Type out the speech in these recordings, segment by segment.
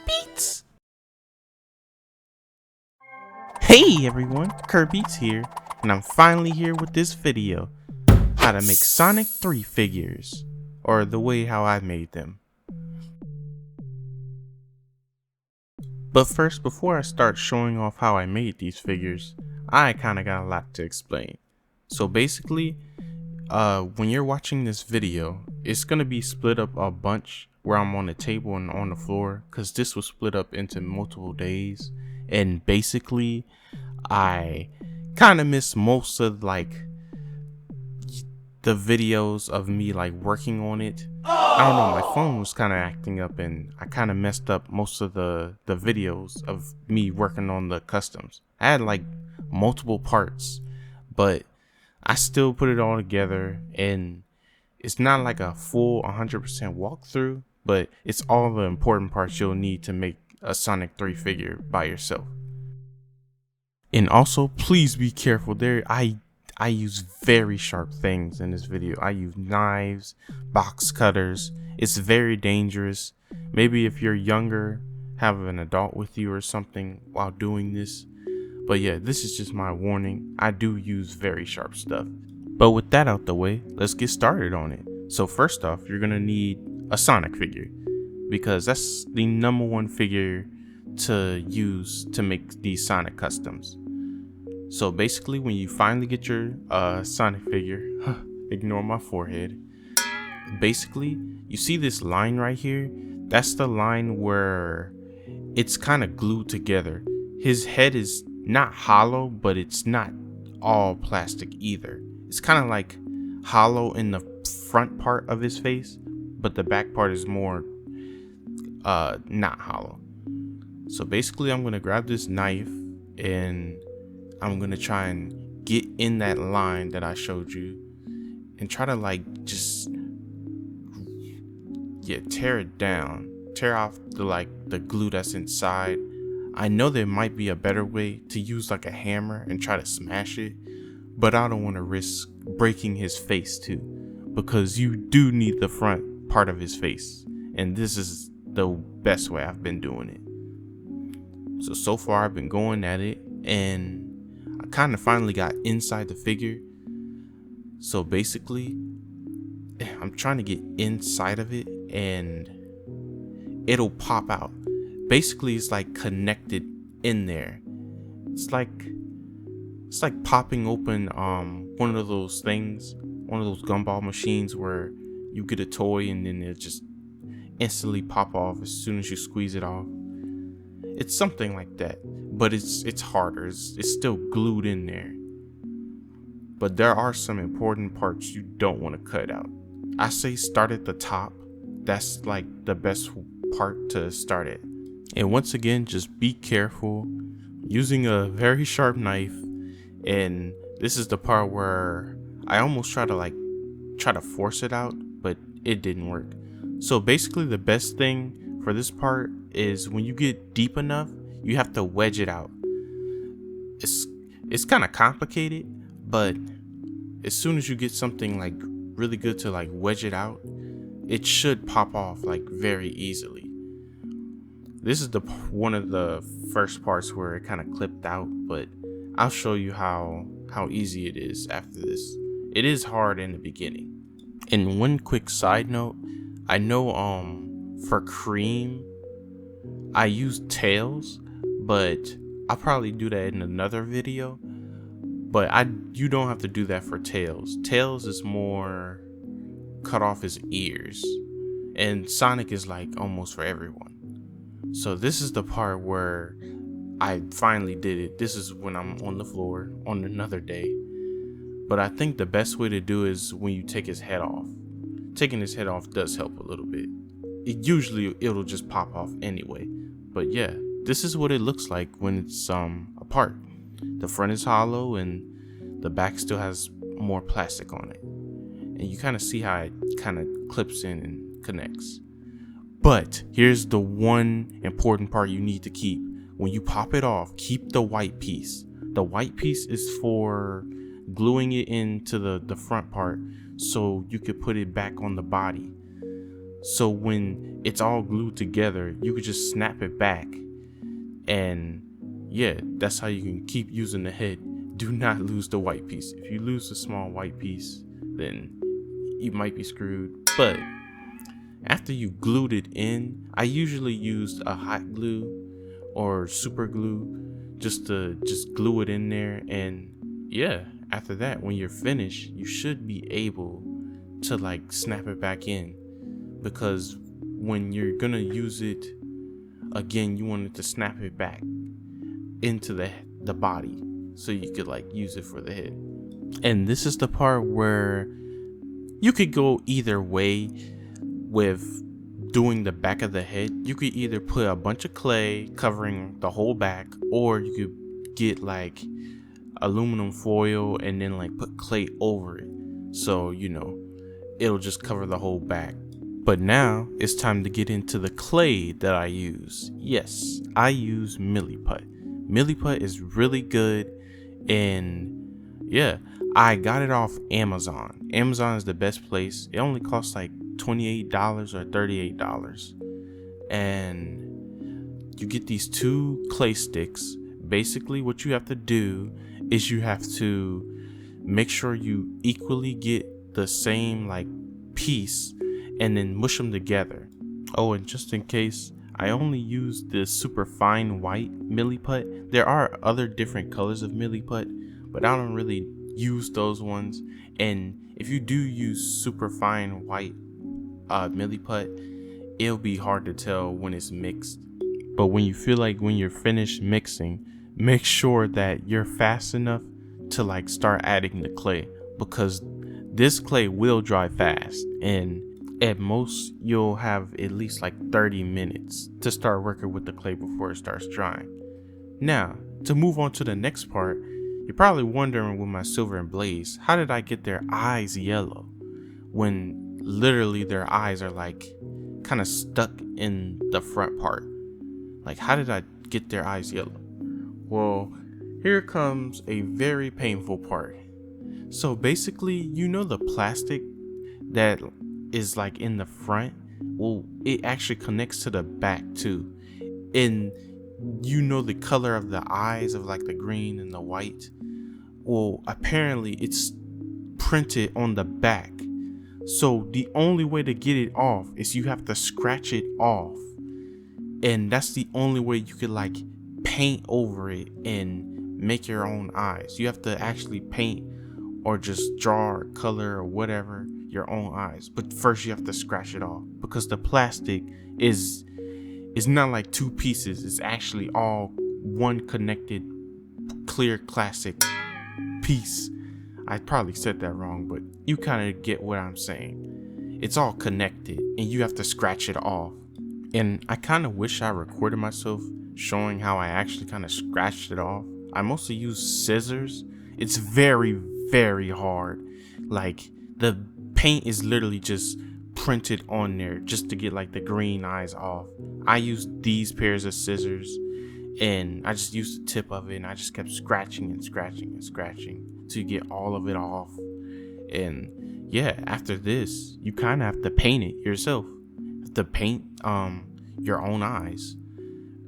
Beats. Hey everyone, Beats here, and I'm finally here with this video, how to make Sonic 3 figures, or the way how I made them. But first, before I start showing off how I made these figures, I kinda got a lot to explain. So basically, when you're watching this video, it's gonna be split up a bunch where I'm on the table and on the floor, because this was split up into multiple days, and basically I kind of missed most of the videos of me working on it. I don't know, my phone was kind of acting up and I kind of messed up most of the videos of me working on the customs. I had multiple parts, but I still put it all together, and it's not like a full 100% walkthrough, but it's all the important parts you'll need to make a Sonic 3 figure by yourself. And also, please be careful. I use very sharp things in this video. I use knives, box cutters. It's very dangerous. Maybe if you're younger, have an adult with you or something while doing this. But yeah, this is just my warning. I do use very sharp stuff. But with that out the way, let's get started on it. So first off, you're gonna need a Sonic figure, because that's the #1 figure to use to make these Sonic customs. So basically, when you finally get your Sonic figure, ignore my forehead. Basically, you see this line right here? That's the line where it's kind of glued together. His head is not hollow, but it's not all plastic either. It's kind of like hollow in the front part of his face, but the back part is more not hollow. So basically, I'm gonna grab this knife and I'm gonna try and get in that line that I showed you and try to just tear it down, tear off the glue that's inside. I know there might be a better way to use a hammer and try to smash it, but I don't want to risk breaking his face too, because you do need the front part of his face, and this is the best way I've been doing it. So far I've been going at it, and I kind of finally got inside the figure. So basically, I'm trying to get inside of it and it'll pop out. Basically, it's connected in there. It's like popping open one of those things, one of those gumball machines where you get a toy and then it just instantly pop off as soon as you squeeze it off. It's something like that, but it's harder. It's still glued in there. But there are some important parts you don't want to cut out. I say start at the top. That's the best part to start at. And once again, just be careful using a very sharp knife. And this is the part where I almost try to force it out, but it didn't work. So basically, the best thing for this part is when you get deep enough, you have to wedge it out. It's kind of complicated, but as soon as you get something really good to wedge it out, it should pop off very easily. This is one of the first parts where it kind of clipped out, but I'll show you how easy it is after this. It is hard in the beginning. And one quick side note, I know for cream I use tails, but I'll probably do that in another video. But you don't have to do that for tails. Tails is more cut off his ears, and Sonic is almost for everyone. So this is the part where I finally did it. This is when I'm on the floor on another day. But I think the best way to do is when you take his head off. Taking his head off does help a little bit. It'll just pop off anyway. But yeah, this is what it looks like when it's apart. The front is hollow and the back still has more plastic on it. And you kind of see how it kind of clips in and connects. But here's the one important part you need to keep. When you pop it off, keep the white piece. The white piece is for gluing it into the front part so you could put it back on the body. So when it's all glued together, you could just snap it back. And yeah, that's how you can keep using the head. Do not lose the white piece. If you lose the small white piece, then you might be screwed. But after you glued it in, I usually used a hot glue or super glue just to glue it in there. And yeah, after that, when you're finished, you should be able to like snap it back in, because when you're gonna use it again, you want it to snap it back into the body so you could like use it for the head. And this is the part where you could go either way with doing the back of the head. You could either put a bunch of clay covering the whole back, or you could get like aluminum foil and then like put clay over it, so it'll just cover the whole back. But now it's time to get into the clay that I use. Yes, I use Milliput. Milliput is really good, and yeah, I got it off Amazon. Amazon is the best place. It only costs like $28 or $38. And you get these 2 clay sticks. Basically, what you have to do is you have to make sure you equally get the same like piece and then mush them together. Oh, and just in case, I only use the super fine white Milliput. There are other different colors of Milliput, but I don't really use those ones. And if you do use super fine white Milliput, it'll be hard to tell when it's mixed. But when you feel like when you're finished mixing, make sure that you're fast enough to like start adding the clay, because this clay will dry fast, and at most you'll have at least like 30 minutes to start working with the clay before it starts drying. Now, to move on to the next part, you're probably wondering with my silver and blaze, how did I get their eyes yellow when literally their eyes are like kind of stuck in the front part? Like, how did I get their eyes yellow? Well, here comes a very painful part. So basically, the plastic that is like in the front, well, it actually connects to the back too. And the color of the eyes of like the green and the white, well, apparently it's printed on the back. So the only way to get it off is you have to scratch it off. And that's the only way you could like paint over it and make your own eyes. You have to actually paint or just draw or color or whatever your own eyes. But first you have to scratch it off, because the plastic is not like 2 pieces. It's actually all one connected clear classic piece. I probably said that wrong, but you kind of get what I'm saying. It's all connected and you have to scratch it off. And I kind of wish I recorded myself showing how I actually kind of scratched it off. I mostly use scissors. It's very, very hard. Like, the paint is literally just printed on there just to get like the green eyes off. I used these pairs of scissors, and I just used the tip of it, and I just kept scratching and scratching and scratching to get all of it off. And yeah, after this, you kind of have to paint it yourself. To paint your own eyes.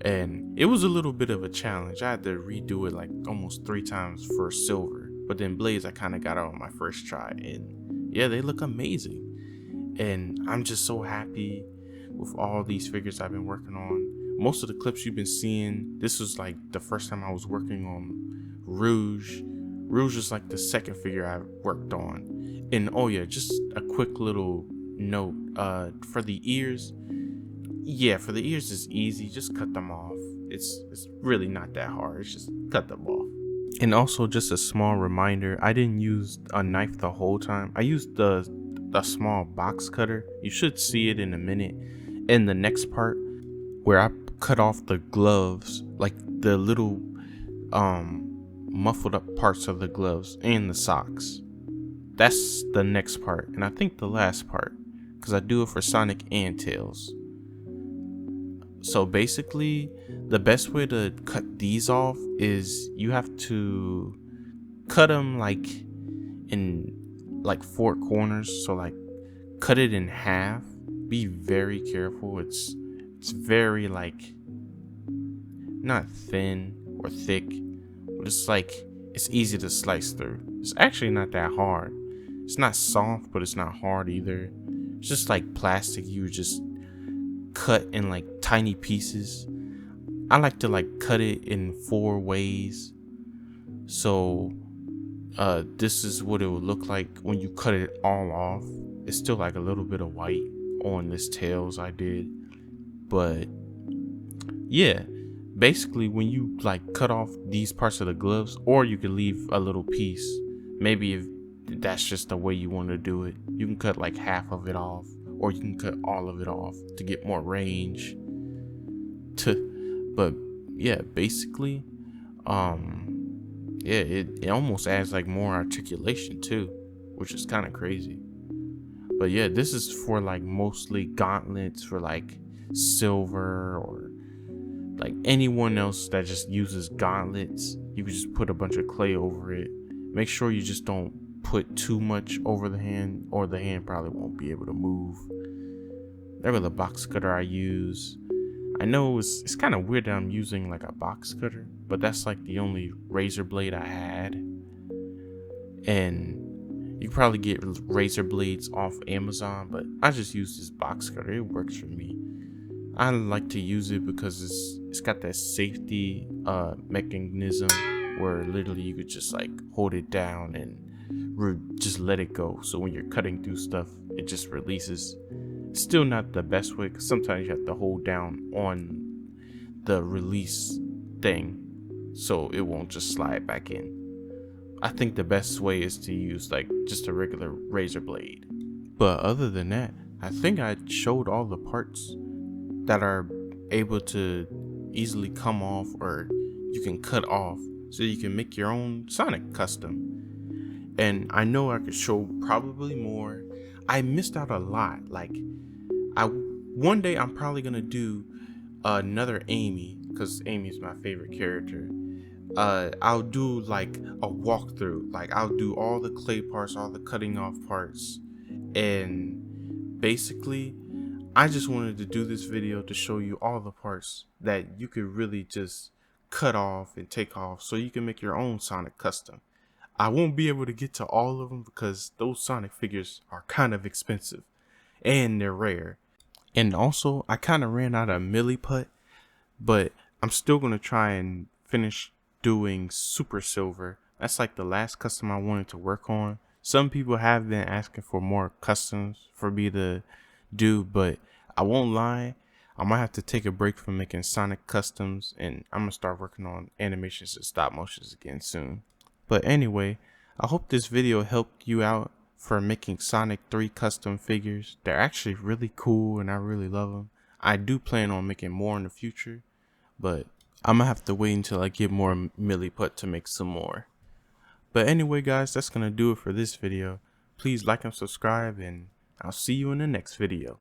And it was a little bit of a challenge. I had to redo it like almost 3 times for silver, but then blaze I kind of got out on my first try, and yeah, they look amazing. And I'm just so happy with all these figures I've been working on. Most of the clips you've been seeing, this was like the first time I was working on Rouge. Rouge is like the second figure I worked on. And oh yeah, just a quick little note, for the ears, it's easy. Just cut them off. It's really not that hard. It's just cut them off. And also, just a small reminder, I didn't use a knife the whole time. I used the small box cutter. You should see it in a minute in the next part, where I cut off the gloves, like the little muffled up parts of the gloves and the socks. That's the next part, and I think the last part, because I do it for Sonic and Tails. So basically, the best way to cut these off is you have to cut them like in like 4 corners. So like cut it in half be very careful. It's very like not thin or thick, but it's like it's easy to slice through. It's actually not that hard. It's not soft, but it's not hard either. It's just like plastic you just cut in like tiny pieces. I like to like cut it in 4 ways. So this is what it would look like when you cut it all off. It's still like a little bit of white on this tails I did, but yeah, basically when you like cut off these parts of the gloves, or you could leave a little piece, maybe if that's just the way you want to do it, you can cut like half of it off, or you can cut all of it off to get more range but yeah, basically yeah, it almost adds like more articulation too, which is kind of crazy. But yeah, this is for like mostly gauntlets for like silver, or like anyone else that just uses gauntlets. You can just put a bunch of clay over it. Make sure you just don't put too much over the hand, or the hand probably won't be able to move. Whatever the box cutter I use, I know it's kind of weird that I'm using like a box cutter, but that's like the only razor blade I had. And you probably get razor blades off Amazon, but I just use this box cutter. It works for me. I like to use it because it's got that safety mechanism where literally you could just like hold it down and just let it go. So when you're cutting through stuff, it just releases. It's still not the best way, because sometimes you have to hold down on the release thing so it won't just slide back in. I think the best way is to use like just a regular razor blade. But other than that, I think I showed all the parts that are able to easily come off, or you can cut off, so you can make your own Sonic custom. And I know I could show probably more. I missed out a lot. Like one day I'm probably gonna do another Amy, because Amy's my favorite character. I'll do like a walkthrough. Like I'll do all the clay parts, all the cutting off parts, and basically I just wanted to do this video to show you all the parts that you could really just cut off and take off, so you can make your own Sonic custom. I won't be able to get to all of them because those Sonic figures are kind of expensive and they're rare. And also, I kind of ran out of milliput, but I'm still going to try and finish doing Super Silver. That's like the last custom I wanted to work on. Some people have been asking for more customs for me to do, but I won't lie, I might have to take a break from making Sonic customs, and I'm going to start working on animations and stop motions again soon. But anyway, I hope this video helped you out for making Sonic 3 custom figures. They're actually really cool and I really love them. I do plan on making more in the future, but I'm gonna have to wait until I get more milliput to make some more. But anyway guys, that's gonna do it for this video. Please like and subscribe, and I'll see you in the next video.